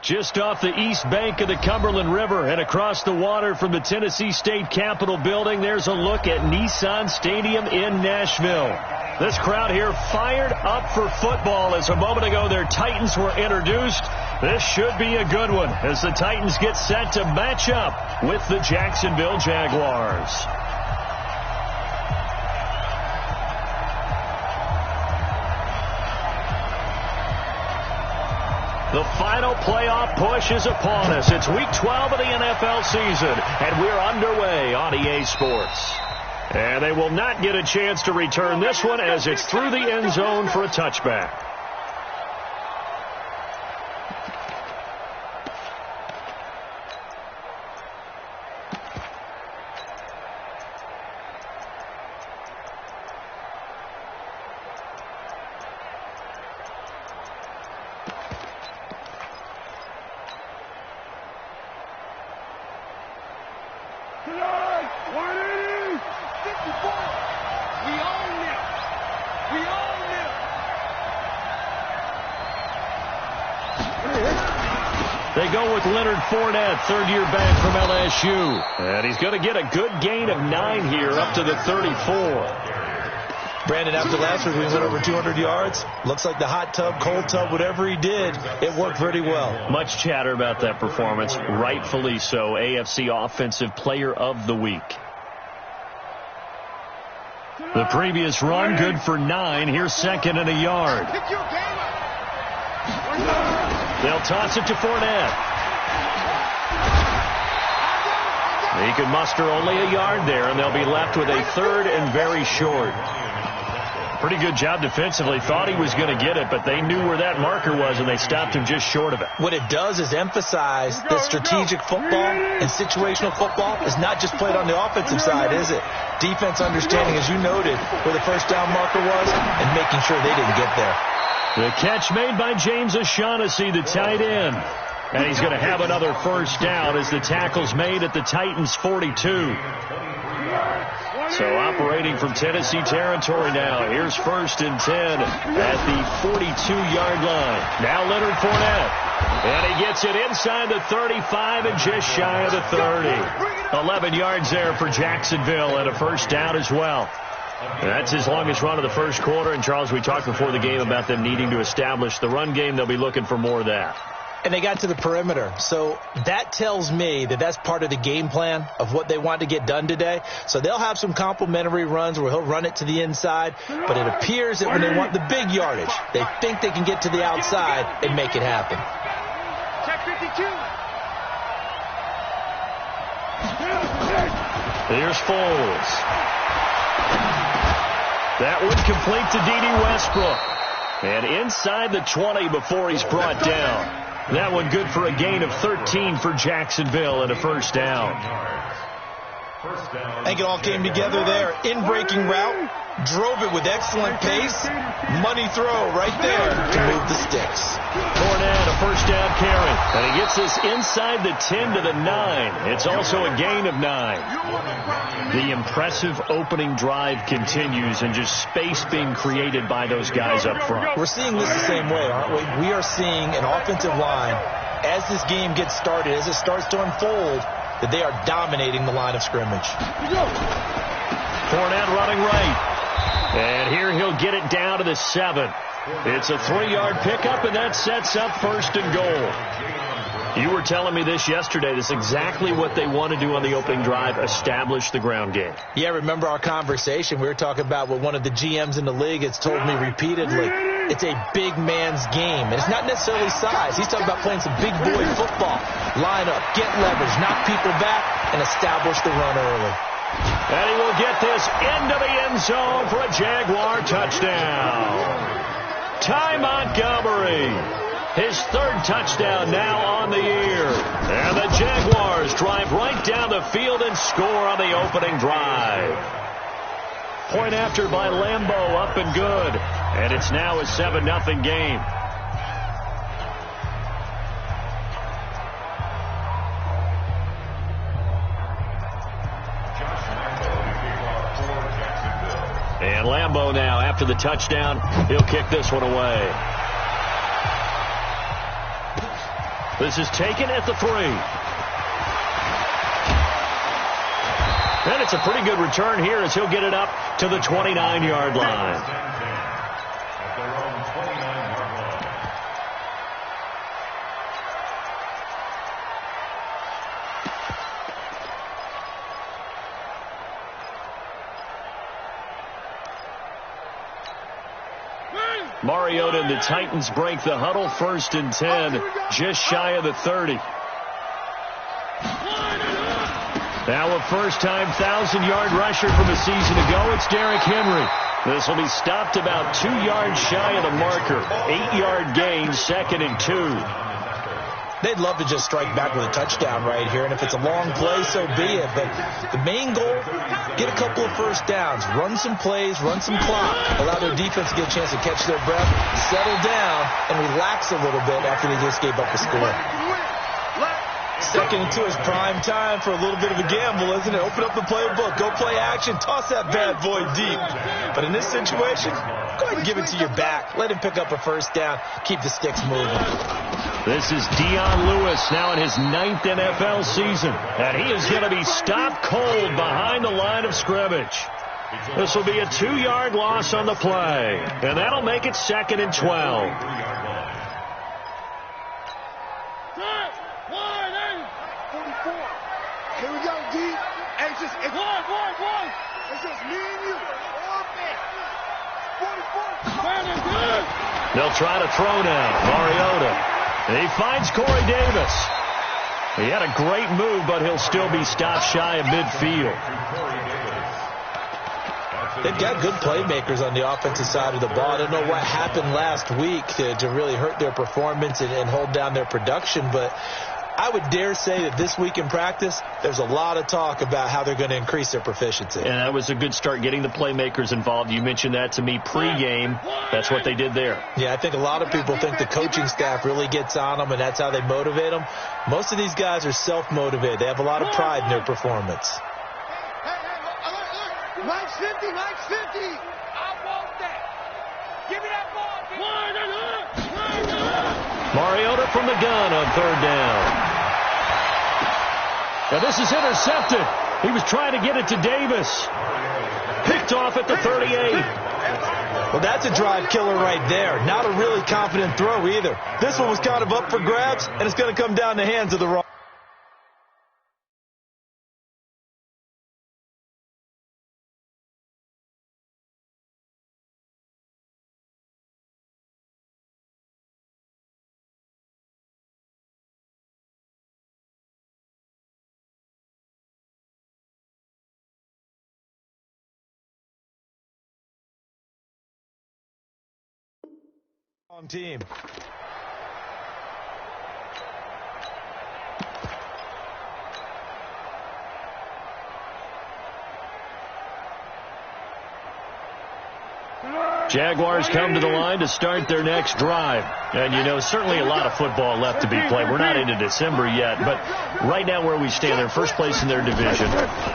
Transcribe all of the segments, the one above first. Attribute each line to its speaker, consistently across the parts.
Speaker 1: Just off the east bank of the Cumberland River and across the water from the Tennessee State Capitol building, there's a look at Nissan Stadium in Nashville. This crowd here fired up for football as a moment ago their Titans were introduced. This should be a good one as the Titans get set to match up with the Jacksonville Jaguars. The final playoff push is upon us. It's Week 12 of the NFL season, and we're underway on EA Sports. And they will not get a chance to return this one as it's through the end zone for a touchback. They go with Leonard Fournette, third-year back from LSU. And he's going to get a good gain of 9 here, up to the 34.
Speaker 2: Brandon, after last week, we went over 200 yards. Looks like the hot tub, cold tub, whatever he did, it worked pretty well.
Speaker 1: Much chatter about that performance, rightfully so. AFC Offensive Player of the Week. The previous run, good for 9. Here's second and a yard. They'll toss it to Fournette. He could muster only a yard there, and they'll be left with a third and very short. Pretty good job defensively. Thought he was going to get it, but they knew where that marker was, and they stopped him just short of it.
Speaker 2: What it does is emphasize that strategic football and situational football is not just played on the offensive side, is it? Defense understanding, as you noted, where the first down marker was and making sure they didn't get there.
Speaker 1: The catch made by James O'Shaughnessy, the tight end. And he's going to have another first down as the tackle's made at the Titans' 42. So operating from Tennessee territory now. Here's first and 10 at the 42-yard line. Now Leonard Fournette. And he gets it inside the 35 and just shy of the 30. 11 yards there for Jacksonville and a first down as well. That's his longest run of the first quarter. And, Charles, we talked before the game about them needing to establish the run game. They'll be looking for more of that.
Speaker 2: And they got to the perimeter. So that tells me that that's part of the game plan of what they want to get done today. So they'll have some complementary runs where he'll run it to the inside. But it appears that when they want the big yardage, they think they can get to the outside and make it happen.
Speaker 3: Check 52.
Speaker 1: Here's Foles. That would complete to D.D. Westbrook. And inside the 20 before he's brought down. That one good for a gain of 13 for Jacksonville and a first down.
Speaker 2: I think it all came together there. In-breaking route. Drove it with excellent pace. Money throw right there to move the sticks.
Speaker 1: Fournette, a first down carry. And he gets this inside the 10 to the 9. It's also a gain of 9. The impressive opening drive continues and just space being created by those guys up front.
Speaker 2: We're seeing this the same way, aren't we? We are seeing an offensive line, as this game gets started, as it starts to unfold, that they are dominating the line of scrimmage.
Speaker 1: Fournette running right. And here he'll get it down to the 7. It's a 3-yard pickup, and that sets up first and goal. You were telling me this yesterday. This is exactly what they want to do on the opening drive, establish the ground game.
Speaker 2: Yeah, remember our conversation. We were talking about what one of the GMs in the league has told me repeatedly. It's a big man's game. And it's not necessarily size. He's talking about playing some big boy football. Line up, get leverage, knock people back, and establish the run early.
Speaker 1: And he will get this into the end zone for a Jaguar touchdown. Ty Montgomery, his third touchdown now on the year. And the Jaguars drive right down the field and score on the opening drive. Point after by Lambeau, up and good. And it's now a 7-0 game. And Lambeau now, after the touchdown, he'll kick this one away. This is taken at the 3. And it's a pretty good return here as he'll get it up to the 29-yard line. Mariota and the Titans break the huddle. 1st and 10, just shy of the 30. Now a first-time 1,000-yard rusher from a season ago. It's Derrick Henry. This will be stopped about 2 yards shy of the marker. 8-yard gain, 2nd and 2.
Speaker 2: They'd love to just strike back with a touchdown right here, and if it's a long play, so be it. But the main goal, get a couple of first downs, run some plays, run some clock, allow their defense to get a chance to catch their breath, settle down, and relax a little bit after they just gave up a score. 2nd and 2 is prime time for a little bit of a gamble, isn't it? Open up the playbook, go play action, toss that bad boy deep. But in this situation, go ahead and give it to your back. Let him pick up a first down, keep the sticks moving.
Speaker 1: This is Dion Lewis now in his 9th NFL season. And he is going to be stopped cold behind the line of scrimmage. This will be a 2-yard loss on the play. And that'll make it 2nd and 12.
Speaker 3: Here we go, D. Hey, it's just one. It's just me and you. 44.
Speaker 1: They'll try to throw now. Mariota. And he finds Corey Davis. He had a great move, but he'll still be stopped shy of midfield.
Speaker 2: They've got good playmakers on the offensive side of the ball. I don't know what happened last week to really hurt their performance and hold down their production, but I would dare say that this week in practice, there's a lot of talk about how they're going to increase their proficiency.
Speaker 1: And that was a good start, getting the playmakers involved. You mentioned that to me pregame. That's what they did there.
Speaker 2: Yeah, I think a lot of people think the coaching staff really gets on them, and that's how they motivate them. Most of these guys are self-motivated. They have a lot of pride in their performance.
Speaker 3: Mike's 50. I want that. Give me that ball.
Speaker 1: Mariota from the gun on 3rd down. Now this is intercepted. He was trying to get it to Davis. Picked off at the 38.
Speaker 2: Well, that's a drive killer right there. Not a really confident throw either. This one was kind of up for grabs, and it's going to come down the hands of the wrong. Team.
Speaker 1: Jaguars come to the line to start their next drive. And, you know, certainly a lot of football left to be played. We're not into December yet, but right now where we stand, they're first place in their division.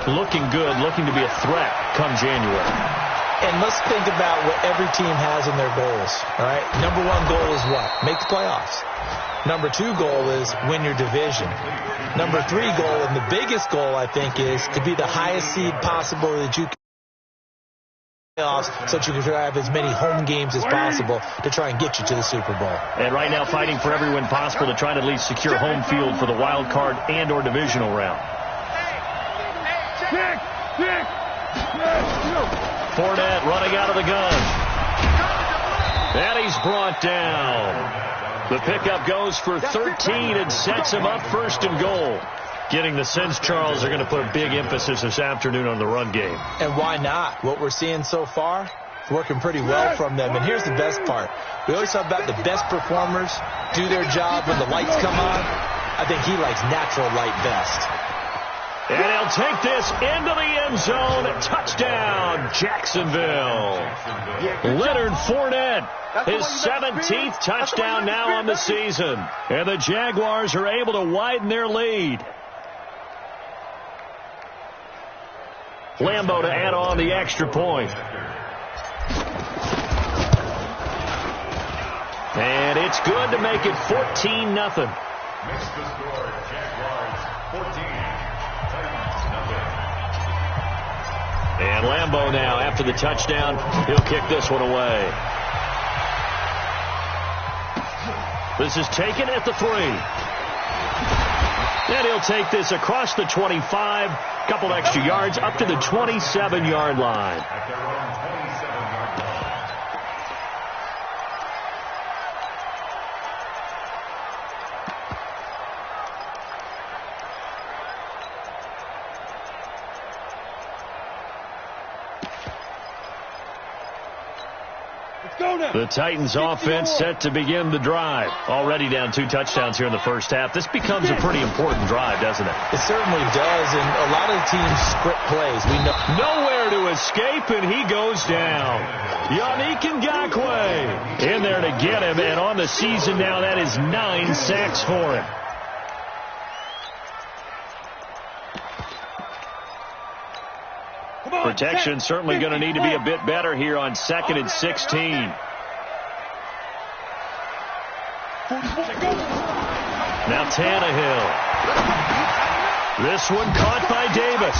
Speaker 1: Looking good, looking to be a threat come January.
Speaker 2: And let's think about what every team has in their goals, all right? Number 1 goal is what? Make the playoffs. Number 2 goal is win your division. Number 3 goal, and the biggest goal, I think, is to be the highest seed possible that you can playoffs so that you can have as many home games as possible to try and get you to the Super Bowl.
Speaker 1: And right now fighting for every win possible to try to at least secure home field for the wild card and or divisional round. Fournette running out of the gun. And he's brought down. The pickup goes for 13 and sets him up 1st and goal. Getting the sense, Charles, they're going to put a big emphasis this afternoon on the run game.
Speaker 2: And why not? What we're seeing so far, working pretty well from them. And here's the best part. We always talk about the best performers do their job when the lights come on. I think he likes natural light best.
Speaker 1: And he'll take this into the end zone. Touchdown, Jacksonville. Leonard Fournette, his 17th touchdown now on the season. And the Jaguars are able to widen their lead. Lambeau to add on the extra point. And it's good to make it 14-0.
Speaker 4: Makes the score Jaguars 14, Titans nothing.
Speaker 1: And Lambeau now, after the touchdown, he'll kick this one away. This is taken at the 3. And he'll take this across the 25, couple extra yards, up to the 27-yard line.
Speaker 4: At their own 27-yard line.
Speaker 1: The Titans offense set to begin the drive. Already down 2 touchdowns here in the first half. This becomes a pretty important drive, doesn't it?
Speaker 2: It certainly does, and a lot of teams script plays. We know
Speaker 1: nowhere to escape, and he goes down. Yannick Ngakoue in there to get him, and on the season now, that is 9 sacks for him. Protection certainly going to need to be a bit better here on 2nd and 16. Now Tannehill. This one caught by Davis.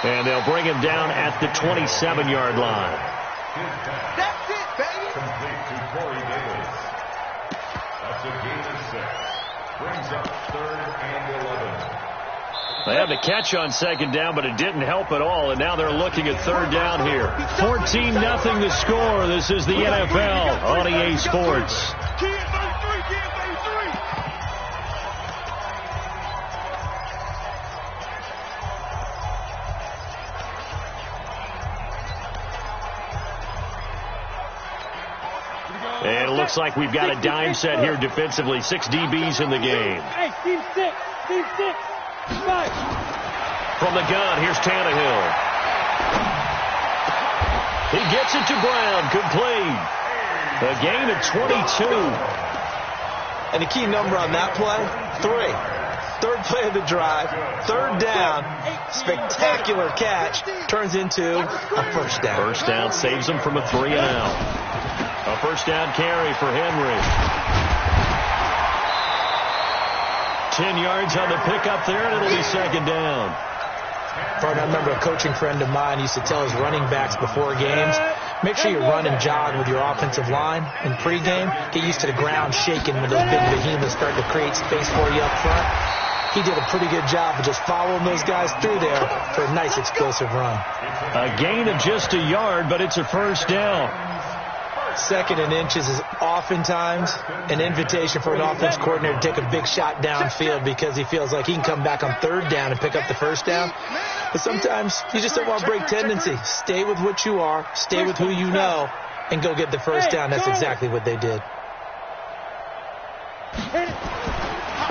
Speaker 1: And they'll bring him down at the 27-yard line.
Speaker 3: That's it, baby.
Speaker 4: Complete to Corey Davis. That's a gain of 6. Brings up 3rd and 11.
Speaker 1: They had the catch on 2nd down, but it didn't help at all, and now they're looking at 3rd down here. 14-0 the score. This is the NFL on EA Sports. And it looks like we've got a dime set here defensively. 6 DBs in the game.
Speaker 3: Hey, team 6. Team 6.
Speaker 1: From the gun, here's Tannehill. He gets it to Brown, complete. A gain of 22.
Speaker 2: And the key number on that play, 3. 3rd play of the drive, 3rd down, spectacular catch, turns into a 1st down.
Speaker 1: 1st down saves him from a 3 and out. A 1st down carry for Henry. 10 yards on the pickup there, and it'll be 2nd down.
Speaker 2: I remember a coaching friend of mine used to tell his running backs before games, make sure you run and jog with your offensive line in pregame. Get used to the ground shaking when those big behemoths start to create space for you up front. He did a pretty good job of just following those guys through there for a nice explosive run.
Speaker 1: A gain of just a yard, but it's a 1st down.
Speaker 2: 2nd and inches is oftentimes an invitation for an offense coordinator to take a big shot downfield because he feels like he can come back on 3rd down and pick up the 1st down. But sometimes you just don't want to break tendency. Stay with what you are, stay with who you know, and go get the 1st down. That's exactly what they did.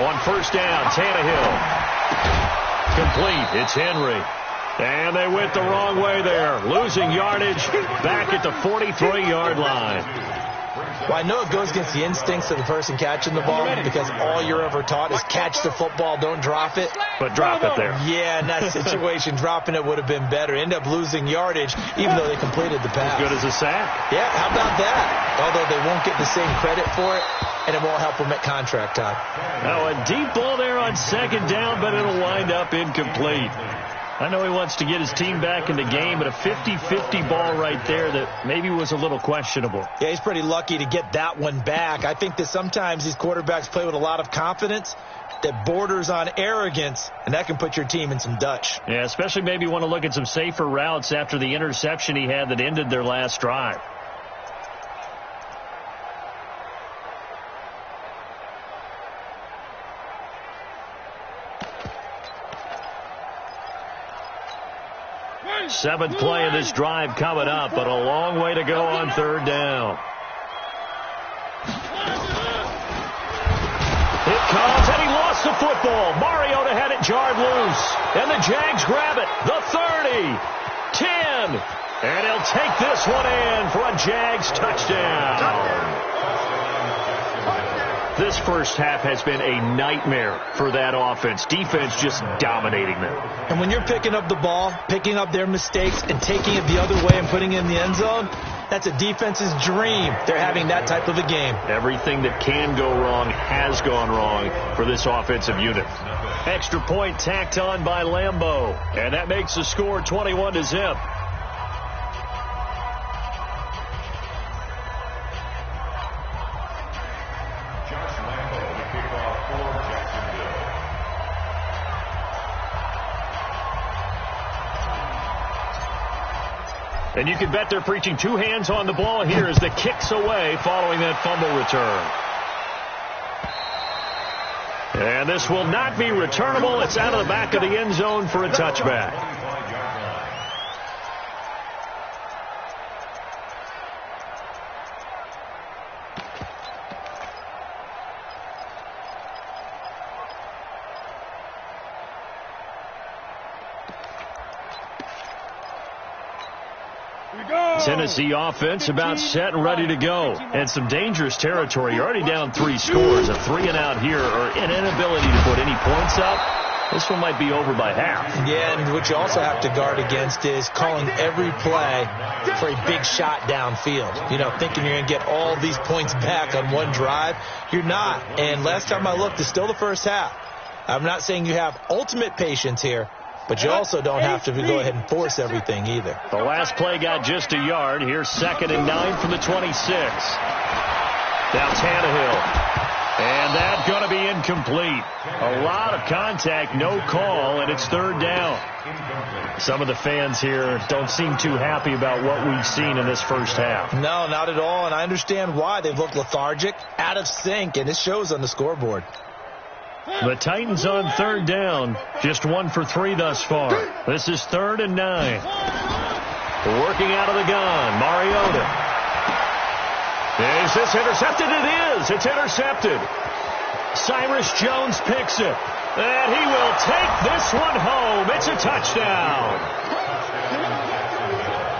Speaker 1: On 1st down, Tannehill. Complete. It's Henry. And they went the wrong way there. Losing yardage back at the 43-yard line.
Speaker 2: Well, I know it goes against the instincts of the person catching the ball because all you're ever taught is catch the football, don't drop it.
Speaker 1: But drop it there.
Speaker 2: Yeah, in that situation, dropping it would have been better. End up losing yardage even though they completed the pass.
Speaker 1: As good as a sack.
Speaker 2: Yeah, how about that? Although they won't get the same credit for it, and it won't help them at contract time.
Speaker 1: Now, a deep ball there on 2nd down, but it'll wind up incomplete. I know he wants to get his team back in the game, but a 50-50 ball right there that maybe was a little questionable.
Speaker 2: Yeah, he's pretty lucky to get that one back. I think that sometimes these quarterbacks play with a lot of confidence that borders on arrogance, and that can put your team in some Dutch.
Speaker 1: Yeah, especially maybe want to look at some safer routes after the interception he had that ended their last drive. Seventh play of this drive coming up, but a long way to go on 3rd down. It comes, and he lost the football. Mariota had it jarred loose, and the Jags grab it. The 30, 10, and he'll take this one in for a Jags touchdown. This first half has been a nightmare for that offense. Defense just dominating them.
Speaker 2: And when you're picking up the ball, picking up their mistakes, and taking it the other way and putting it in the end zone, That's a defense's dream. They're having that type of a game.
Speaker 1: Everything that can go wrong has gone wrong for this offensive unit. Extra point tacked on by Lambeau. And that makes the score 21-0. And you can bet they're preaching two hands on the ball here as the kick's away following that fumble return. And this will not be returnable. It's out of the back of the end zone for a touchback. Tennessee offense about set and ready to go. And some dangerous territory. You're already down 3 scores. A 3-and-out here or an inability to put any points up. This one might be over by half.
Speaker 2: Yeah, and what you also have to guard against is calling every play for a big shot downfield. You know, thinking you're going to get all these points back on one drive. You're not. And last time I looked, it's still the first half. I'm not saying you have ultimate patience here, but you also don't have to go ahead and force everything either.
Speaker 1: The last play got just a yard. Here's 2nd and 9 from the 26. Now Tannehill. And that's going to be incomplete. A lot of contact, no call, and it's 3rd down. Some of the fans here don't seem too happy about what we've seen in this first half.
Speaker 2: No, not at all, and I understand why. They've looked lethargic, out of sync, and it shows on the scoreboard.
Speaker 1: The Titans on 3rd down, just 1 for 3 thus far. This is 3rd and 9. Working out of the gun, Mariota. Is this intercepted? It is. It's intercepted. Cyrus Jones picks it. And he will take this one home. It's a touchdown.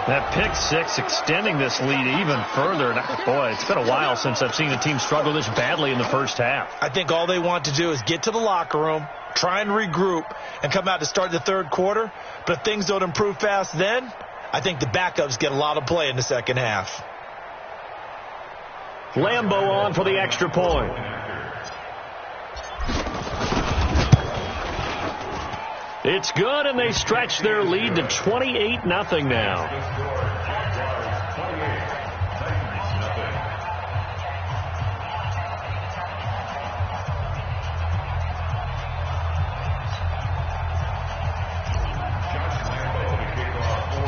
Speaker 1: That pick six extending this lead even further. And boy, it's been a while since I've seen a team struggle this badly in the first half.
Speaker 2: I think all they want to do is get to the locker room, try and regroup, and come out to start the third quarter. But if things don't improve fast then, I think the backups get a lot of play in the second half.
Speaker 1: Lambeau on for the extra point. It's good, and they stretch their lead to 28-0 now.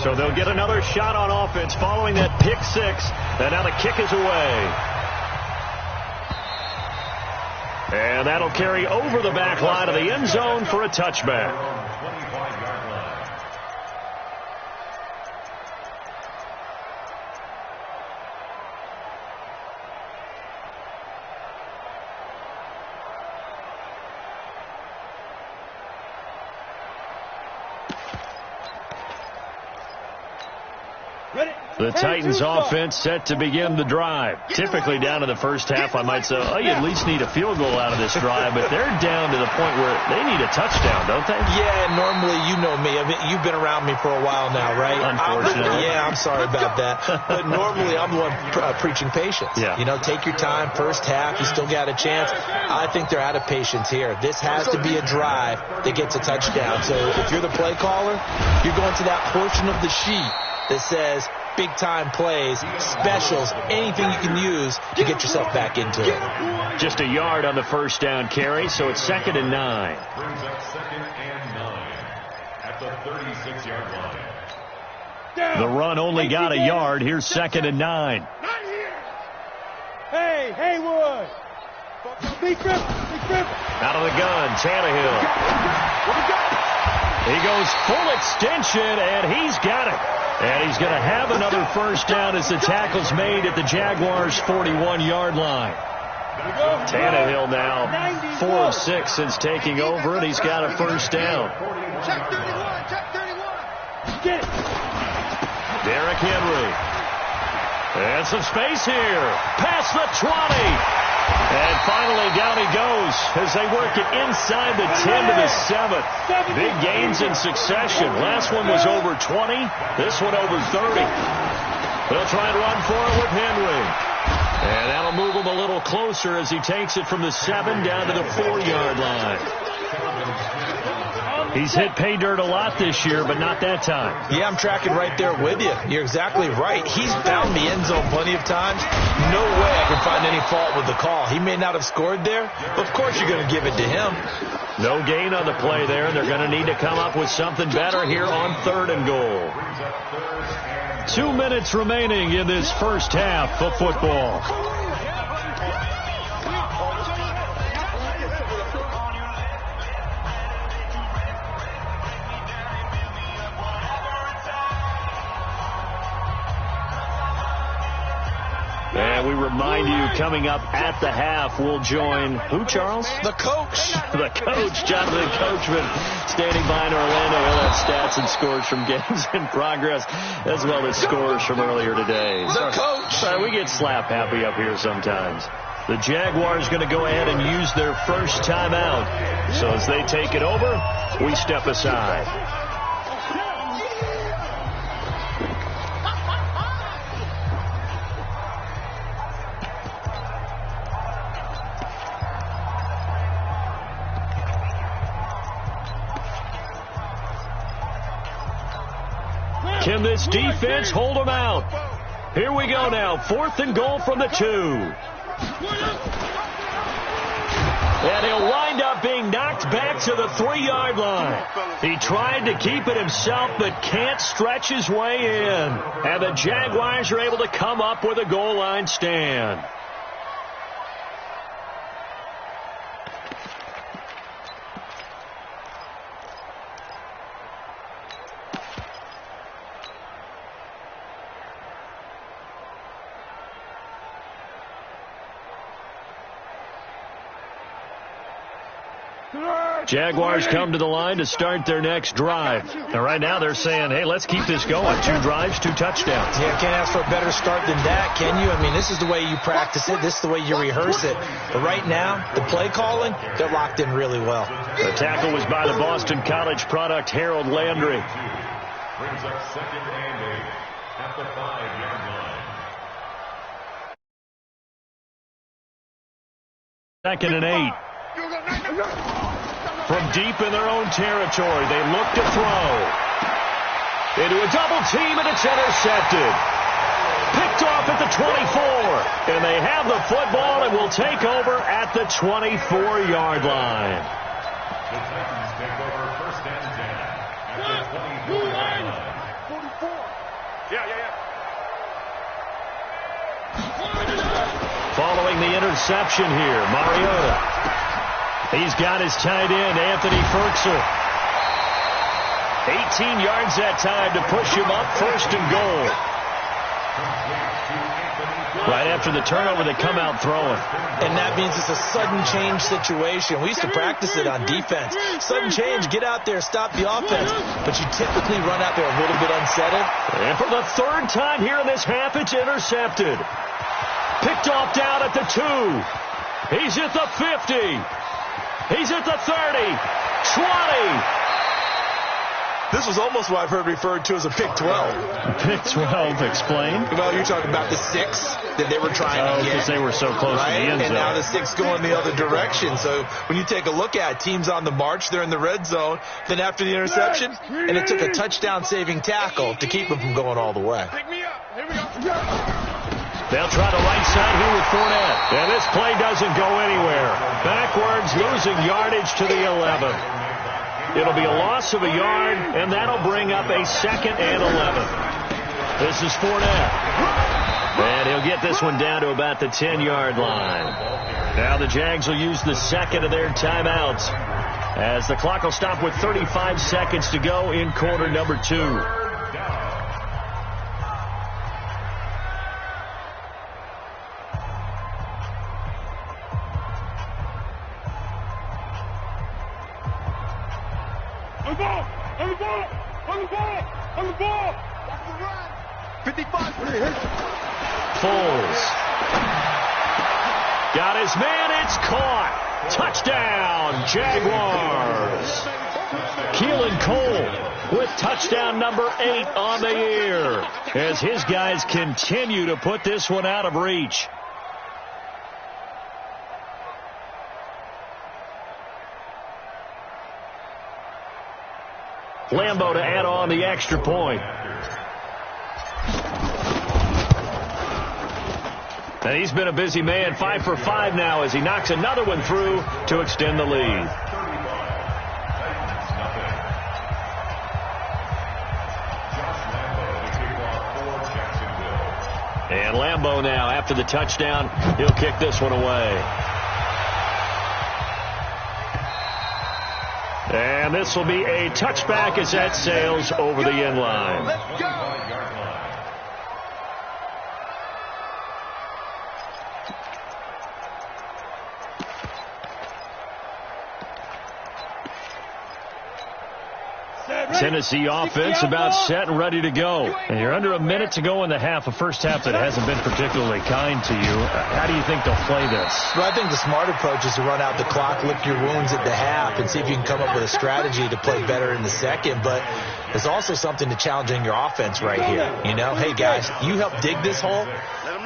Speaker 1: So they'll get another shot on offense following that pick six. And now the kick is away. And that'll carry over the back line of the end zone for a touchback. The Titans offense set to begin the drive. Typically down in the first half, I might say, oh, you at least need a field goal out of this drive. But they're down to the point where they need a touchdown, don't they?
Speaker 2: Yeah, normally, you know me. I mean, you've been around me for a while now, right?
Speaker 1: Unfortunately.
Speaker 2: I'm sorry about that. But normally, I'm the one preaching patience.
Speaker 1: Yeah.
Speaker 2: You know, take your time. First half, you still got a chance. I think they're out of patience here. This has to be a drive that gets a touchdown. So if you're the play caller, you're going to that portion of the sheet that says big-time plays, specials, anything you can use to get yourself back into it.
Speaker 1: Just a yard on the first down carry, so it's 2nd and 9.
Speaker 4: Brings up 2nd and 9 at the 36-yard line.
Speaker 1: The run only got a yard. Here's 2nd and 9.
Speaker 3: Not here. Hey, Haywood. Big grip.
Speaker 1: Out of the gun, Tannehill. He goes full extension, and he's got it. And he's going to have another first down as the tackle's made at the Jaguars' 41-yard line. Tannehill now 4 of 6 since taking over, and he's got a first down.
Speaker 3: Check 31. Get it.
Speaker 1: Derrick Henry. And some space here. Past the 20. And finally down he goes as they work it inside the 10 to the 7. Big gains in succession. Last one was over 20. This one over 30. They'll try and run for it with Henry. And that'll move him a little closer as he takes it from the 7 down to the 4-yard line. He's hit pay dirt a lot this year, but not that time.
Speaker 2: Yeah, I'm tracking right there with you. You're exactly right. He's found the end zone plenty of times. No way I can find any fault with the call. He may not have scored there, but of course you're going to give it to him.
Speaker 1: No gain on the play there, and they're going to need to come up with something better here on 3rd and goal. 2 minutes remaining in this first half of football. And we remind you, coming up at the half, we'll join who, Charles?
Speaker 2: The coach.
Speaker 1: The coach, Jonathan Coachman, standing by in Orlando. He'll have stats and scores from games in progress, as well as scores from earlier today.
Speaker 2: The coach.
Speaker 1: Sorry, we get slap happy up here sometimes. The Jaguars going to go ahead and use their first timeout. So as they take it over, we step aside. Can this defense hold them out? Here we go now. 4th and goal from the 2. And he'll wind up being knocked back to the 3-yard line. He tried to keep it himself, but can't stretch his way in. And the Jaguars are able to come up with a goal line stand. Jaguars come to the line to start their next drive. And right now they're saying, hey, let's keep this going. 2 drives, 2 touchdowns.
Speaker 2: Yeah, can't ask for a better start than that, can you? I mean, this is the way you practice it. This is the way you rehearse it. But right now, the play calling, they're locked in really well.
Speaker 1: The tackle was by the Boston College product, Harold Landry.
Speaker 4: Brings up 2nd and 8 at the 5-yard line.
Speaker 1: 2nd and 8. From deep in their own territory, they look to throw. Into a double team, and it's intercepted. Picked off at the 24. And they have the football and will take over at the 24-yard line.
Speaker 4: The Titans take over 1st and 10 at the 24-yard line. 44.
Speaker 1: Following the interception here, Mariota. He's got his tight end, Anthony Ferkser. 18 yards that time to push him up 1st and goal. Right after the turnover, they come out throwing.
Speaker 2: And that means it's a sudden change situation. We used to practice it on defense. Sudden change, get out there, stop the offense. But you typically run out there a little bit unsettled.
Speaker 1: And for the 3rd time here in this half, it's intercepted. Picked off down at the 2. He's at the 50. He's at the 30, 20.
Speaker 2: This was almost what I've heard referred to as a pick 12.
Speaker 1: Pick 12, explain.
Speaker 2: Well, you're talking about the 6 that they were trying to get.
Speaker 1: Because they were so close to the end zone.
Speaker 2: And now the 6 going the other direction. So when you take a look at teams on the march, they're in the red zone. Then after the interception, and it took a touchdown-saving tackle to keep them from going all the way.
Speaker 3: Pick me up. Here we go.
Speaker 1: They'll try the right side here with Fournette. And this play doesn't go anywhere. Backwards, losing yardage to the 11. It'll be a loss of a yard, and that'll bring up a 2nd and 11. This is Fournette. And he'll get this one down to about the 10-yard line. Now the Jags will use the 2nd of their timeouts, as the clock will stop with 35 seconds to go in quarter number 2.
Speaker 3: On the ball! 55.
Speaker 1: Foles. Got his man. It's caught. Touchdown, Jaguars. Keelan Cole with touchdown number 8 on the year as his guys continue to put this one out of reach. Lambo to add on the extra point. And he's been a busy man, 5 for 5 now as he knocks another one through to extend the lead. And Lambo now, after the touchdown, he'll kick this one away. And this will be a touchback as that sails over the end line.
Speaker 3: Let's go.
Speaker 1: Tennessee offense about set and ready to go. And you're under a minute to go in the half, a first half that hasn't been particularly kind to you. How do you think they'll play this?
Speaker 2: Well, I think the smart approach is to run out the clock, lick your wounds at the half, and see if you can come up with a strategy to play better in the second. But there's also something to challenging your offense right here. You know, hey, guys, you help dig this hole.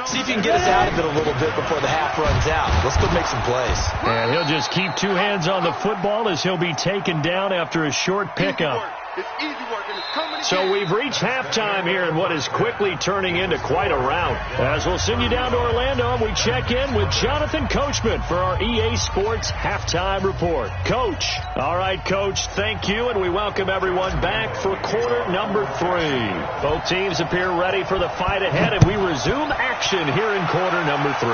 Speaker 2: See if you can get us out of it a little bit before the half runs out. Let's go make some plays.
Speaker 1: And he'll just keep 2 hands on the football as he'll be taken down after a short pickup.
Speaker 3: It's easy work, and it's coming
Speaker 1: So
Speaker 3: again.
Speaker 1: we've reached halftime here in what is quickly turning into quite a rout. As we'll send you down to Orlando, and we check in with Jonathan Coachman for our EA Sports Halftime Report. Coach. All right, Coach, thank you, and we welcome everyone back for quarter number 3. Both teams appear ready for the fight ahead, and we resume action here in quarter number 3.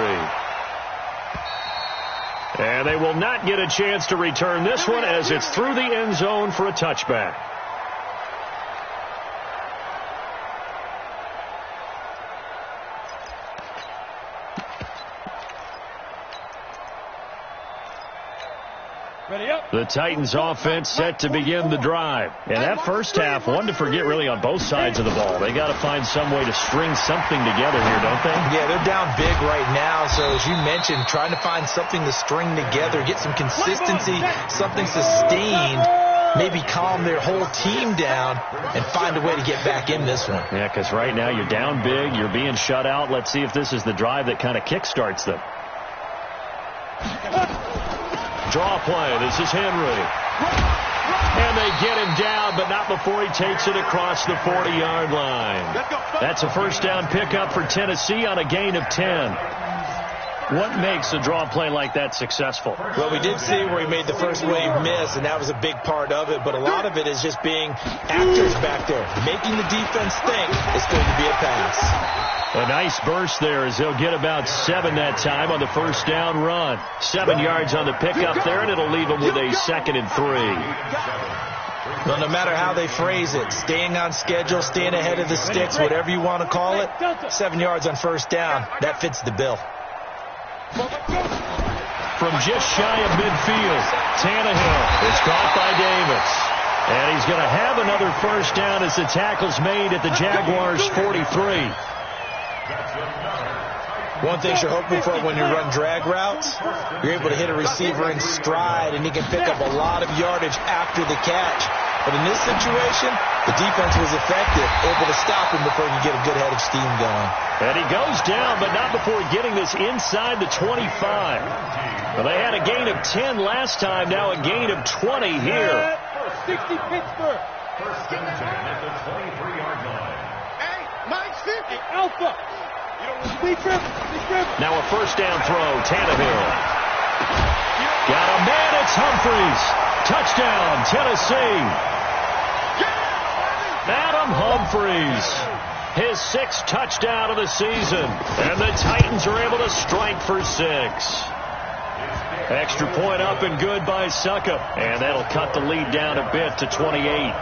Speaker 1: And they will not get a chance to return this one as it's through the end zone for a touchback. The Titans offense set to begin the drive. And that first half, one to forget really on both sides of the ball. They got to find some way to string something together here, don't they?
Speaker 2: Yeah, they're down big right now. So as you mentioned, trying to find something to string together, get some consistency, something sustained, maybe calm their whole team down and find a way to get back in this one.
Speaker 1: Yeah, because right now you're down big, you're being shut out. Let's see if this is the drive that kind of kickstarts them. Draw play. This is Henry. And they get him down, but not before he takes it across the 40-yard line. That's a first down pickup for Tennessee on a gain of 10. What makes a draw play like that successful?
Speaker 2: Well, we did see where he made the first wave miss, and that was a big part of it. But a lot of it is just being actors back there, making the defense think it's going to be a pass.
Speaker 1: A nice burst there as they'll get about 7 that time on the first down run. 7 yards on the pickup there, and it'll leave them with a 2nd and 3.
Speaker 2: Well, no matter how they phrase it, staying on schedule, staying ahead of the sticks, whatever you want to call it, 7 yards on first down, that fits the bill.
Speaker 1: From just shy of midfield, Tannehill. It's caught by Davis. And he's going to have another first down as the tackle's made at the Jaguars' 43.
Speaker 2: One thing you're hoping for when you run drag routes, you're able to hit a receiver in stride, and he can pick up a lot of yardage after the catch. But in this situation, the defense was effective, able to stop him before he could get a good head of steam going.
Speaker 1: And he goes down, but not before getting this inside the 25. Well, they had a gain of 10 last time, now a gain of 20 here.
Speaker 3: 60 Pittsburgh.
Speaker 4: First and 10 at the 23-yard line.
Speaker 3: Hey, 950. Alpha.
Speaker 1: Now a first down throw, Tannehill. Got a man, it's Humphries. Touchdown, Tennessee. Adam Humphries. His 6th touchdown of the season. And the Titans are able to strike for 6. Extra point up and good by Suckup. And that'll cut the lead down a bit to 28.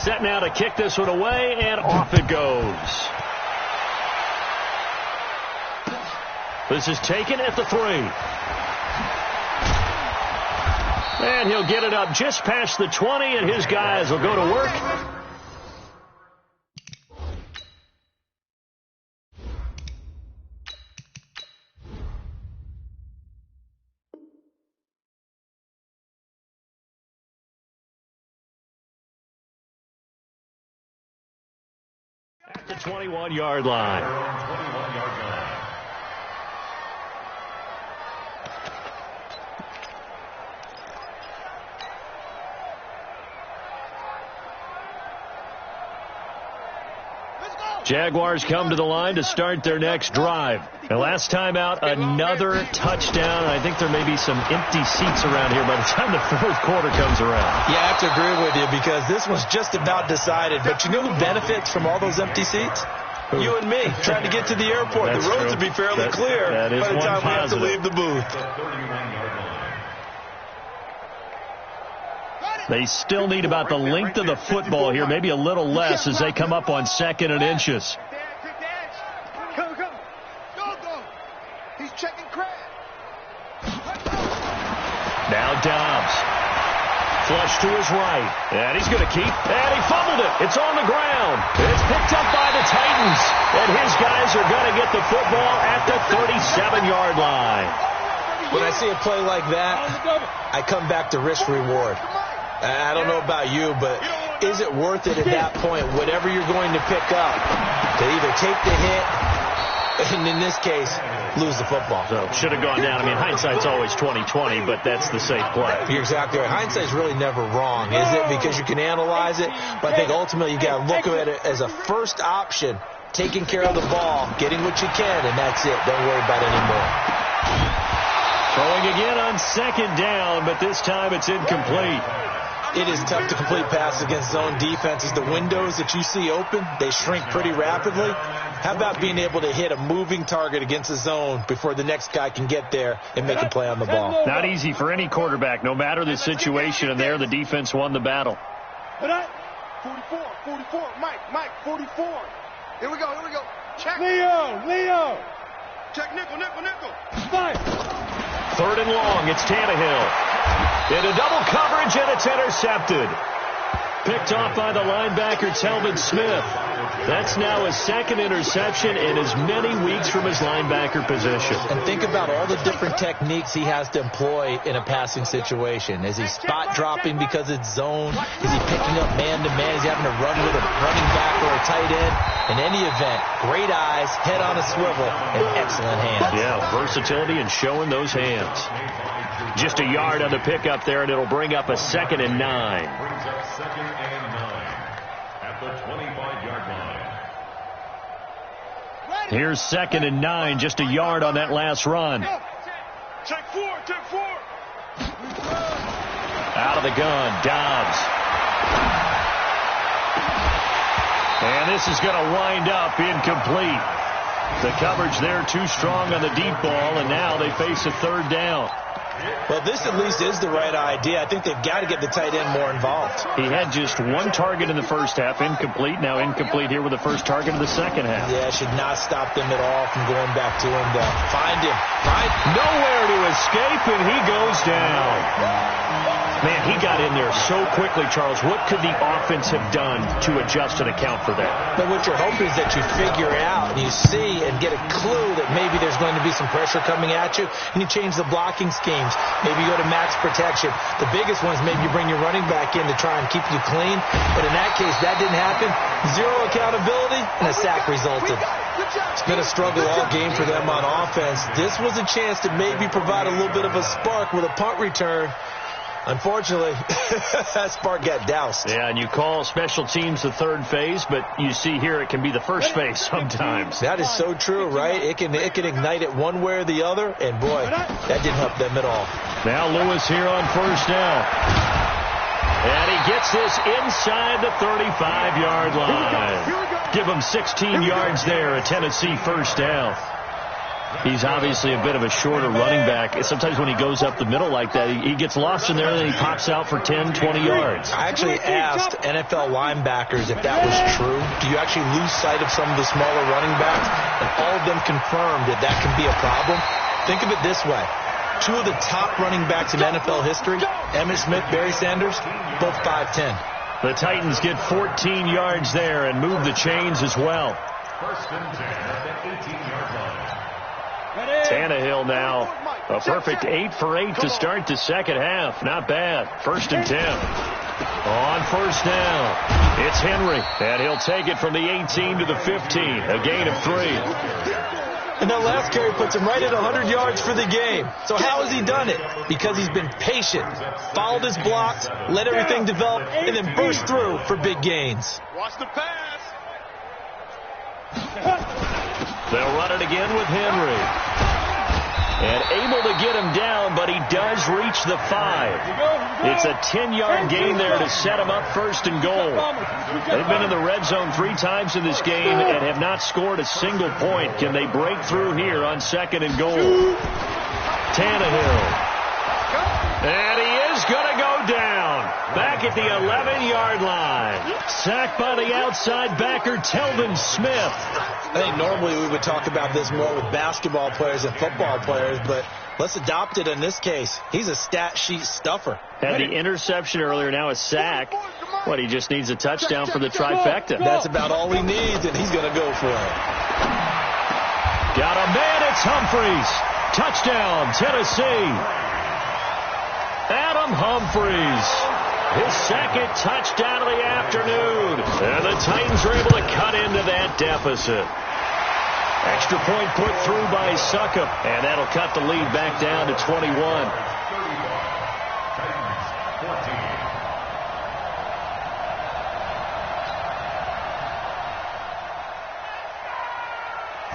Speaker 1: Set now to kick this one away, and off it goes. This is taken at the 3. And he'll get it up just past the 20, and his guys will go to work at the 21-yard line.
Speaker 4: 21-yard line.
Speaker 1: Jaguars come to the line to start their next drive. The last time out, another touchdown. I think there may be some empty seats around here by the time the fourth quarter comes around.
Speaker 2: Yeah, I have to agree with you because this was just about decided. But you know who benefits from all those empty seats? You and me, trying to get to the airport.
Speaker 1: That's
Speaker 2: the roads
Speaker 1: true.
Speaker 2: would be fairly clear
Speaker 1: by the time
Speaker 2: we have to leave the booth.
Speaker 4: The 31-yard line.
Speaker 1: They still need about the length of the football here, maybe a little less as they come up on 2nd and inches.
Speaker 3: Go. He's checking crab.
Speaker 1: Now Dobbs. Flush to his right. And he's going to keep. And he fumbled it. It's on the ground. It's picked up by the Titans. And his guys are going to get the football at the 37-yard line.
Speaker 2: When I see a play like that, I come back to risk reward. I don't know about you, but is it worth it at that point, whatever you're going to pick up, to either take the hit, and in this case, lose the football?
Speaker 1: So should have gone down. I mean, hindsight's always 20/20, but that's the safe play.
Speaker 2: You're exactly right. Hindsight's really never wrong, is it? Because you can analyze it, but I think ultimately you got to look at it as a first option, taking care of the ball, getting what you can, and that's it. Don't worry about it anymore.
Speaker 1: Throwing again on 2nd down, but this time it's incomplete.
Speaker 2: It is tough to complete passes against zone defenses. The windows that you see open, they shrink pretty rapidly. How about being able to hit a moving target against a zone before the next guy can get there and make a play on the ball?
Speaker 1: Not easy for any quarterback, no matter the situation, and there the defense won the battle.
Speaker 3: 44, Mike, 44. Here we go. Check. Leo. Check nickel.
Speaker 1: 3rd and long, it's Tannehill. Into double coverage, and it's intercepted. Picked off by the linebacker, Telvin Smith. That's now his 2nd interception in as many weeks from his linebacker position.
Speaker 2: And think about all the different techniques he has to employ in a passing situation. Is he spot dropping because it's zone? Is he picking up man-to-man? Is he having to run with a running back or a tight end? In any event, great eyes, head on a swivel, and excellent hands.
Speaker 1: Yeah, versatility and showing those hands. Just a yard on the pickup there, and it'll bring up a 2nd and 9.
Speaker 4: Brings up 2nd and 9 at the 25-yard line.
Speaker 1: Here's 2nd and 9, just a yard on that last run.
Speaker 3: Check 4.
Speaker 1: Out of the gun, Dobbs. And this is going to wind up incomplete. The coverage there too strong on the deep ball, and now they face a 3rd down.
Speaker 2: Well, this at least is the right idea. I think they've got to get the tight end more involved.
Speaker 1: He had just 1 target in the first half, incomplete. Now incomplete here with the first target of the second half.
Speaker 2: Yeah, it should not stop them at all from going back to him to find him.
Speaker 1: Nowhere to escape, and he goes down. Man, he got in there so quickly, Charles. What could the offense have done to adjust and account for that?
Speaker 2: But what you're hoping is that you figure out and you see and get a clue that maybe there's going to be some pressure coming at you, and you change the blocking schemes. Maybe you go to max protection. The biggest one is maybe you bring your running back in to try and keep you clean. But in that case, that didn't happen. 0 accountability, and a sack resulted. It's been a struggle all game for them on offense. This was a chance to maybe provide a little bit of a spark with a punt return. Unfortunately, that spark got doused.
Speaker 1: Yeah, and you call special teams the 3rd phase, but you see here it can be the 1st phase sometimes.
Speaker 2: That is so true, right? It can ignite it one way or the other, and boy, that didn't help them at all.
Speaker 1: Now Lewis here on 1st down. And he gets this inside the 35-yard line. Give him 16 yards there, a Tennessee 1st down. He's obviously a bit of a shorter running back. Sometimes when he goes up the middle like that, he gets lost in there and then he pops out for 10, 20 yards.
Speaker 2: I actually asked NFL linebackers if that was true. Do you actually lose sight of some of the smaller running backs? And all of them confirmed that that can be a problem. Think of it this way. 2 of the top running backs in NFL history, Emmitt Smith, Barry Sanders, both 5'10".
Speaker 1: The Titans get 14 yards there and move the chains as well.
Speaker 4: 1st and 10 at the 18-yard line.
Speaker 1: Tannehill now a perfect 8 for 8 to start the second half. Not bad. 1st and 10. On first down, it's Henry, and he'll take it from the 18 to the 15, a gain of 3.
Speaker 2: And that last carry puts him right at 100 yards for the game. So how has he done it? Because he's been patient, followed his blocks, let everything develop, and then burst through for big gains.
Speaker 3: Watch the pass.
Speaker 1: They'll run it again with Henry. And able to get him down, but he does reach the 5. It's a 10-yard gain there to set him up first and goal. They've been in the red zone 3 times in this game and have not scored a single point. Can they break through here on second and goal? Tannehill. And he is going to go down. Back at the 11-yard line. Sacked by the outside backer, Telvin Smith.
Speaker 2: I think normally we would talk about this more with basketball players and football players, but let's adopt it in this case. He's a stat sheet stuffer.
Speaker 1: Had the interception earlier, now a sack. What, he just needs a touchdown for the trifecta.
Speaker 2: That's about all he needs, and he's going to go for it.
Speaker 1: Got a man, it's Humphries. Touchdown, Tennessee. Adam Humphries. His second touchdown of the afternoon. And the Titans are able to cut into that deficit. Extra point put through by Succop. And that'll cut the lead back down to 21.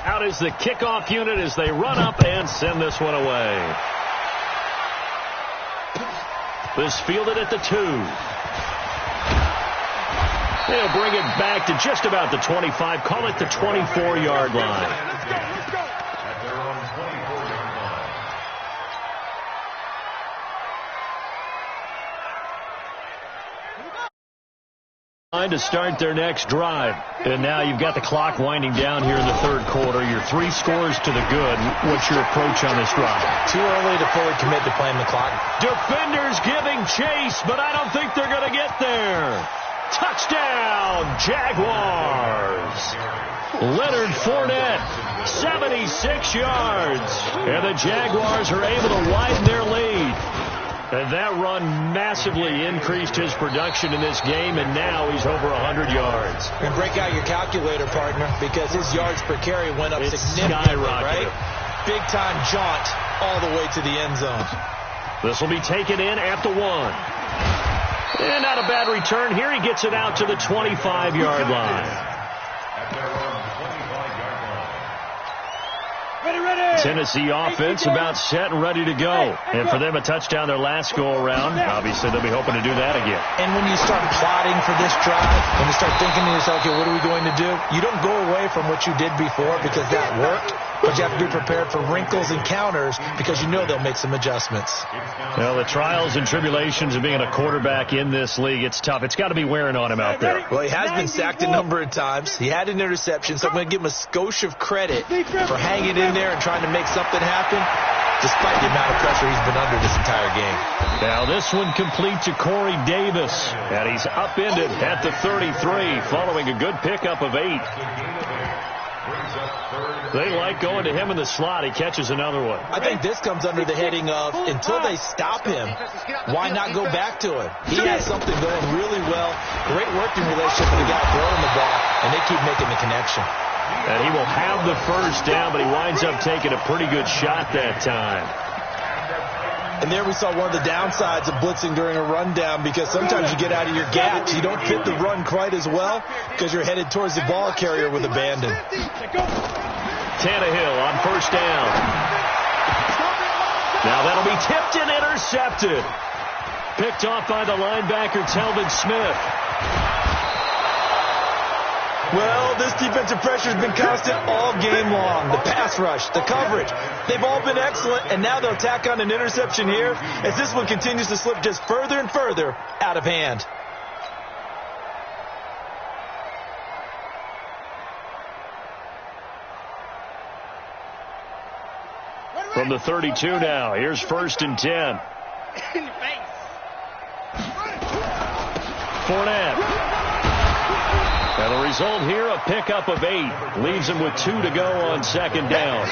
Speaker 1: Out is the kickoff unit as they run up and send this one away. This fielded at the 2. They'll bring it back to just about the 25. Call it the 24-yard line.
Speaker 3: Let's go.
Speaker 4: At their own 24-yard line.
Speaker 1: To start their next drive. And now you've got the clock winding down here in the third quarter. You're 3 scores to the good. What's your approach on this drive?
Speaker 2: Too early to fully commit to playing the clock.
Speaker 1: Defenders giving chase, but I don't think they're going to get there. Touchdown, Jaguars. Leonard Fournette, 76 yards. And the Jaguars are able to widen their lead. And that run massively increased his production in this game, and now he's over 100 yards.
Speaker 2: And break out your calculator, partner, because his yards per carry went up significantly, right? Big-time jaunt all the way to the end zone.
Speaker 1: This will be taken in at the 1. And not a bad return. Here he gets it out to the 25-yard line.
Speaker 4: At their own 25-yard line.
Speaker 1: Tennessee offense about set and ready to go. And for them, a touchdown their last go-around. Obviously, they'll be hoping to do that again.
Speaker 2: And when you start plotting for this drive, when you start thinking to yourself, okay, what are we going to do? You don't go away from what you did before because that worked. But you have to be prepared for wrinkles and counters because you know they'll make some adjustments.
Speaker 1: Well, the trials and tribulations of being a quarterback in this league, it's tough. It's got to be wearing on him out there.
Speaker 2: Well, he has been sacked a number of times. He had an interception, so I'm going to give him a skosh of credit for hanging in there and trying to make something happen, despite the amount of pressure he's been under this entire game.
Speaker 1: Now this one complete to Corey Davis, and he's upended at the 33 following a good pickup of 8. They like going to him in the slot. He catches another one.
Speaker 2: I think this comes under the heading of until they stop him, why not go back to him? He has something going really well. Great working relationship with the guy throwing the ball, and they keep making the connection.
Speaker 1: And he will have the first down, but he winds up taking a pretty good shot that time.
Speaker 2: And there we saw one of the downsides of blitzing during a rundown because sometimes you get out of your gaps. You don't fit the run quite as well because you're headed towards the ball carrier with abandon.
Speaker 1: Tannehill on first down. Now that'll be tipped and intercepted. Picked off by the linebacker, Telvin Smith.
Speaker 2: Well, this defensive pressure has been constant all game long. The pass rush, the coverage, they've all been excellent, and now they'll tack on an interception here as this one continues to slip just further and further out of hand.
Speaker 1: From the 32 now, here's 1st and 10. Fournette. And the result here, a pickup of 8. Leaves him with 2 to go on second down.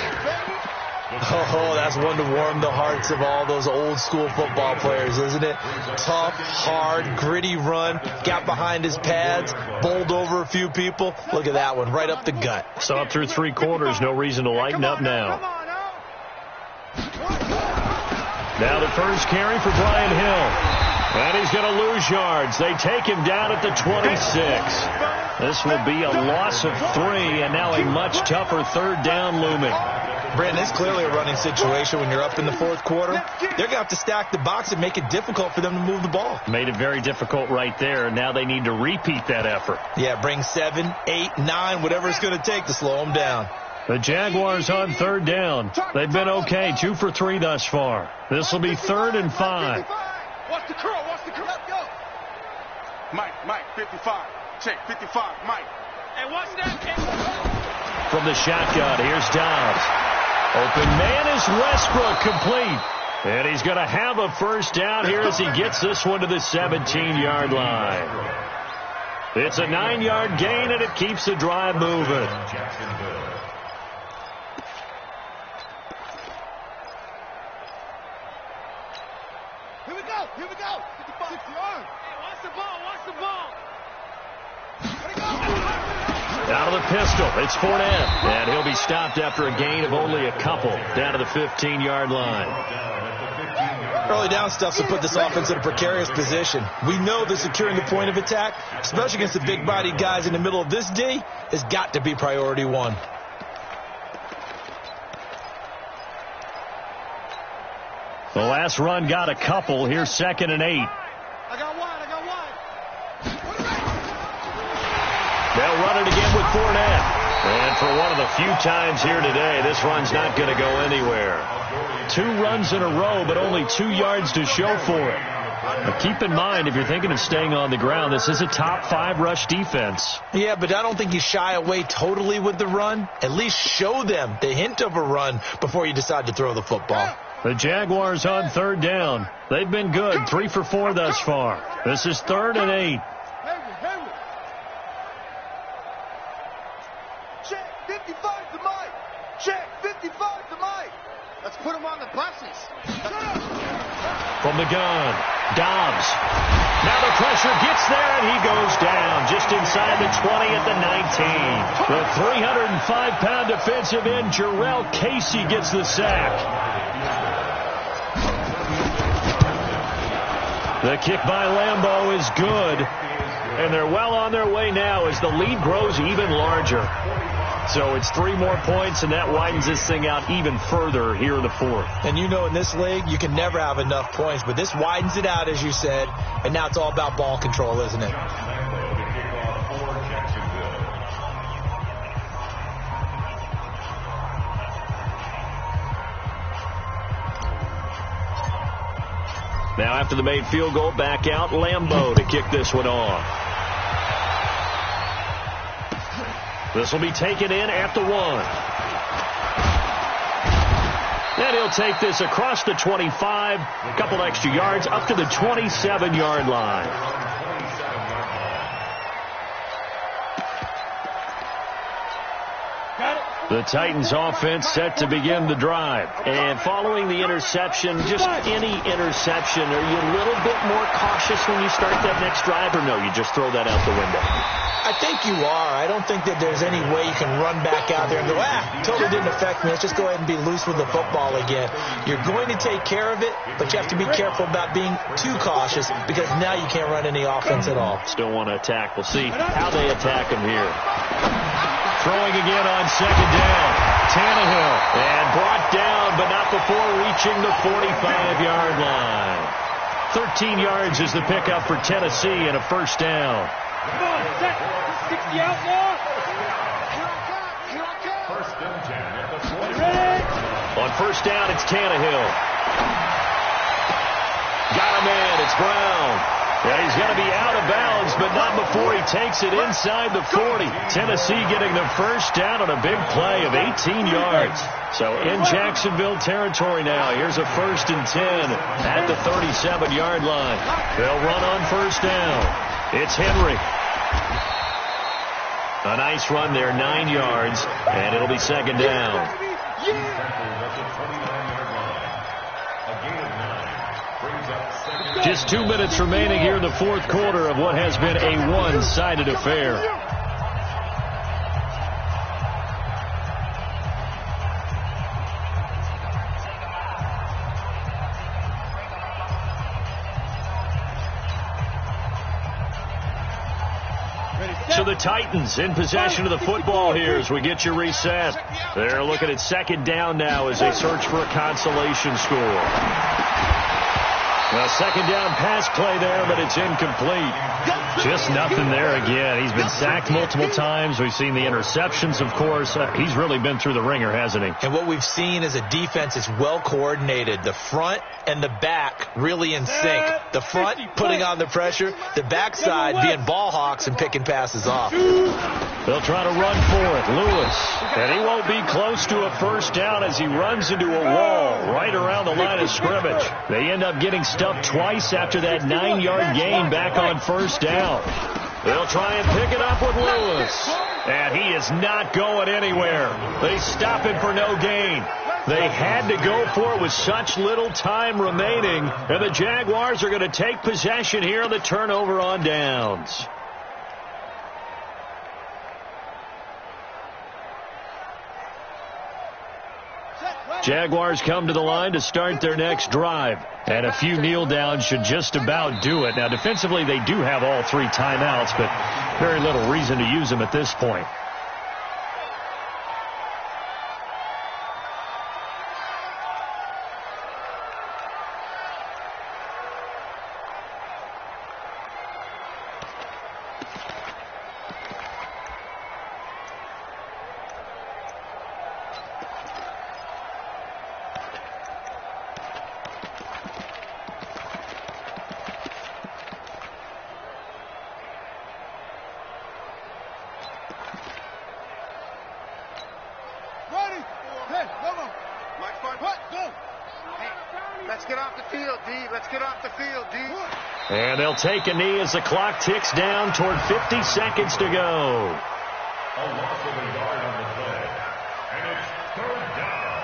Speaker 2: Oh, that's one to warm the hearts of all those old school football players, isn't it? Tough, hard, gritty run, got behind his pads, bowled over a few people. Look at that one, right up the gut.
Speaker 1: So up through 3 quarters, no reason to lighten up now. Now the first carry for Brian Hill. And he's going to lose yards. They take him down at the 26. This will be a loss of 3, and now a much tougher 3rd down looming.
Speaker 2: Brandon, it's clearly a running situation when you're up in the 4th quarter. They're going to have to stack the box and make it difficult for them to move the ball.
Speaker 1: Made it very difficult right there. Now they need to repeat that effort.
Speaker 2: Yeah, bring 7, 8, 9, whatever it's going to take to slow them down.
Speaker 1: The Jaguars on 3rd down. They've been okay, 2 for 3 thus far. This will be 3rd and 5.
Speaker 3: Watch the curl, go. Mike, 55. Check, 55, Mike. Hey, watch that.
Speaker 1: From the shotgun, here's Dobbs. Open man is Westbrook, complete. And he's going to have a first down here as he gets this one to the 17-yard line. It's a 9-yard gain, and it keeps the drive moving.
Speaker 3: Here we go. 55, 60 yards. Hey, watch the ball.
Speaker 1: Out of the pistol, it's Fournette. And he'll be stopped after a gain of only a couple down to the 15-yard line.
Speaker 2: Early down stuff to put this offense in a precarious position. We know that securing the point of attack, especially against the big-bodied guys in the middle of this D, has got to be priority 1.
Speaker 1: The last run got a couple. Here's 2nd and 8.
Speaker 3: I got wide.
Speaker 1: They'll run it again with Fournette. And for one of the few times here today, this run's not going to go anywhere. 2 runs in a row, but only 2 yards to show for it. But keep in mind, if you're thinking of staying on the ground, this is a top 5 rush defense.
Speaker 2: Yeah, but I don't think you shy away totally with the run. At least show them the hint of a run before you decide to throw the football.
Speaker 1: The Jaguars on 3rd down. They've been good, 3 for 4 thus far. This is 3rd and 8.
Speaker 3: Henry. Check, 55 to Mike. Check, 55 to Mike. Let's put him on the buses.
Speaker 1: From the gun, Dobbs. Now the pressure gets there, and he goes down just inside the 20 at the 19. The 305-pound defensive end, Jarrell Casey, gets the sack. The kick by Lambeau is good, and they're well on their way now as the lead grows even larger. So it's 3 more points, and that widens this thing out even further here in the 4th.
Speaker 2: And you know in this league, you can never have enough points, but this widens it out, as you said, and now it's all about ball control, isn't it?
Speaker 1: Now after the made field goal, back out Lambeau to kick this one off. This will be taken in at the 1. And he'll take this across the 25, a couple extra yards, up to the 27-yard line. The Titans offense set to begin the drive. And following the interception, just any interception, are you a little bit more cautious when you start that next drive, or no, you just throw that out the window?
Speaker 2: I think you are. I don't think that there's any way you can run back out there and go, totally didn't affect me. Let's just go ahead and be loose with the football again. You're going to take care of it, but you have to be careful about being too cautious because now you can't run any offense at all.
Speaker 1: Still want to attack. We'll see how they attack him here. Throwing again on 2nd down. Tannehill. And brought down, but not before reaching the 45-yard line. 13 yards is the pickup for Tennessee and a first down.
Speaker 3: Come on, set. 60 out more.
Speaker 4: First and 10 at the 40.
Speaker 1: On first down, it's Tannehill. Got a man. It's Brown. Yeah, he's going to be out of bounds, but not before he takes it inside the 40. Tennessee getting the first down on a big play of 18 yards. So in Jacksonville territory now. Here's a 1st and 10 at the 37-yard line. They'll run on first down. It's Henry. A nice run there, 9 yards, and it'll be 2nd down.
Speaker 4: tackles at the 29-yard line. A gain of 9 brings up second.
Speaker 1: Just 2 minutes remaining here in the fourth quarter of what has been a one-sided affair. So the Titans in possession of the football here as we get you reset. They're looking at second down now as they search for a consolation score. A second down pass play there, but it's incomplete. Just nothing there again. He's been sacked multiple times. We've seen the interceptions, of course. He's really been through the ringer, hasn't he?
Speaker 2: And what we've seen is a defense that's well coordinated. The front and the back really in sync. The front putting on the pressure, the backside being ball hawks and picking passes off.
Speaker 1: They'll try to run for it. Lewis. And he won't be close to a first down as he runs into a wall right around the line of scrimmage. They end up getting stuffed twice after that 9-yard gain back on first down. They'll try and pick it up with Lewis. And he is not going anywhere. They stop him for no gain. They had to go for it with such little time remaining. And the Jaguars are going to take possession here on the turnover on downs. Jaguars come to the line to start their next drive. And a few kneel downs should just about do it. Now, defensively, they do have all 3 timeouts, but very little reason to use them at this point. And they'll take a knee as the clock ticks down toward 50 seconds to go.
Speaker 4: A loss of a yard on the play. And it's third down.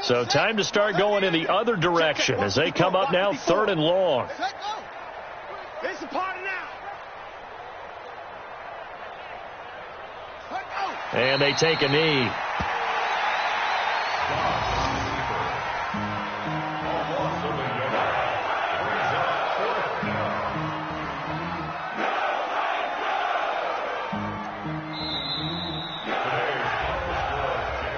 Speaker 1: So time to start going in the other direction as they come up now 3rd and long.
Speaker 3: It's a party now.
Speaker 1: And they take a knee.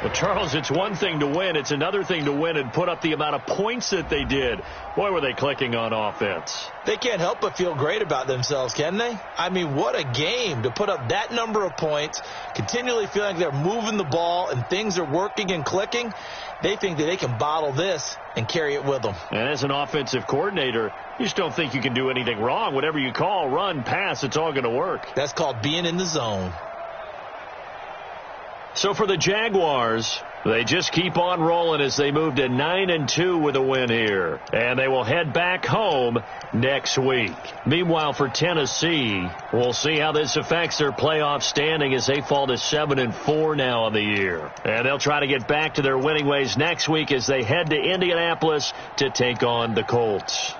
Speaker 1: Well, Charles, it's one thing to win. It's another thing to win and put up the amount of points that they did. Boy, were they clicking on offense.
Speaker 2: They can't help but feel great about themselves, can they? I mean, what a game to put up that number of points, continually feeling like they're moving the ball and things are working and clicking. They think that they can bottle this and carry it with them.
Speaker 1: And as an offensive coordinator, you just don't think you can do anything wrong. Whatever you call, run, pass, it's all going to work.
Speaker 2: That's called being in the zone.
Speaker 1: So for the Jaguars, they just keep on rolling as they move to 9-2 with a win here. And they will head back home next week. Meanwhile, for Tennessee, we'll see how this affects their playoff standing as they fall to 7-4 now on the year. And they'll try to get back to their winning ways next week as they head to Indianapolis to take on the Colts.